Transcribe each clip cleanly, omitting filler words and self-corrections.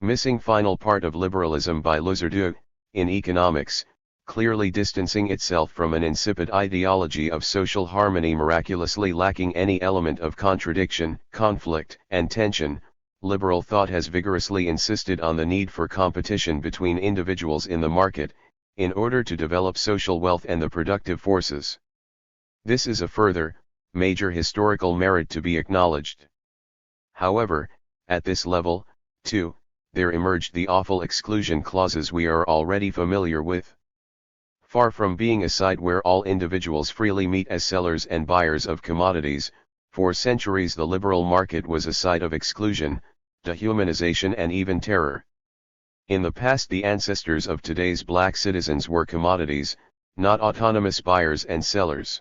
Missing final part of liberalism by Losurdo, in economics, clearly distancing itself from an insipid ideology of social harmony, miraculously lacking any element of contradiction, conflict, and tension. Liberal thought has vigorously insisted on the need for competition between individuals in the market, in order to develop social wealth and the productive forces. This is a further, major historical merit to be acknowledged. However, at this level, too, there emerged the awful exclusion clauses we are already familiar with. Far from being a site where all individuals freely meet as sellers and buyers of commodities, for centuries the liberal market was a site of exclusion, dehumanization and even terror. In the past the ancestors of today's black citizens were commodities, not autonomous buyers and sellers.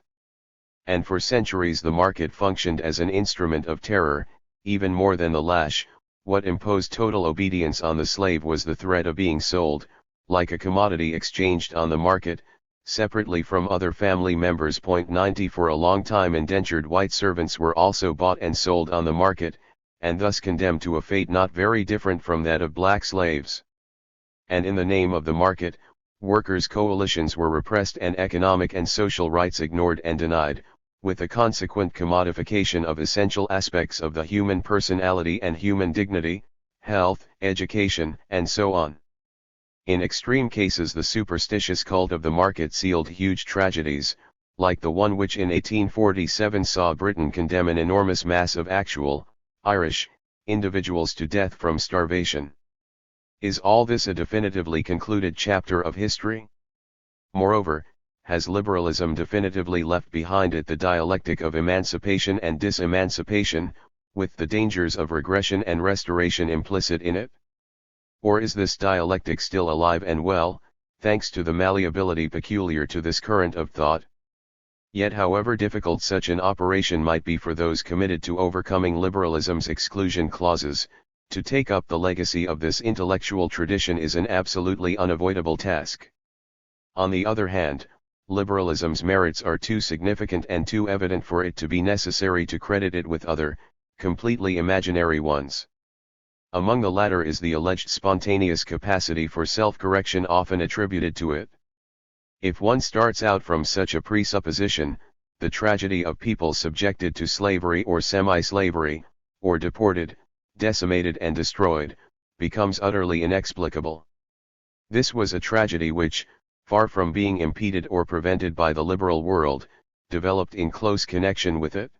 And for centuries the market functioned as an instrument of terror, even more than the lash. What imposed total obedience on the slave was the threat of being sold, like a commodity exchanged on the market, separately from other family members. 90 For a long time indentured white servants were also bought and sold on the market, and thus condemned to a fate not very different from that of black slaves. And in the name of the market, workers' coalitions were repressed and economic and social rights ignored and denied, with a consequent commodification of essential aspects of the human personality and human dignity, health, education, and so on. In extreme cases the superstitious cult of the market sealed huge tragedies, like the one which in 1847 saw Britain condemn an enormous mass of actual, Irish, individuals to death from starvation. Is all this a definitively concluded chapter of history? Moreover, has liberalism definitively left behind it the dialectic of emancipation and disemancipation, with the dangers of regression and restoration implicit in it? Or is this dialectic still alive and well, thanks to the malleability peculiar to this current of thought? Yet however difficult such an operation might be for those committed to overcoming liberalism's exclusion clauses, to take up the legacy of this intellectual tradition is an absolutely unavoidable task. On the other hand, liberalism's merits are too significant and too evident for it to be necessary to credit it with other, completely imaginary ones. Among the latter is the alleged spontaneous capacity for self-correction often attributed to it. If one starts out from such a presupposition, the tragedy of people subjected to slavery or semi-slavery, or deported, decimated and destroyed, becomes utterly inexplicable. This was a tragedy which, far from being impeded or prevented by the liberal world, developed in close connection with it.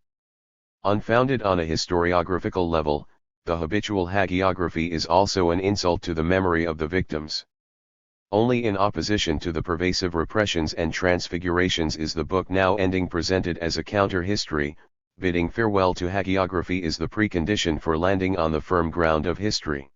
Unfounded on a historiographical level, the habitual hagiography is also an insult to the memory of the victims. Only in opposition to the pervasive repressions and transfigurations is the book now ending presented as a counter-history. Bidding farewell to hagiography is the precondition for landing on the firm ground of history.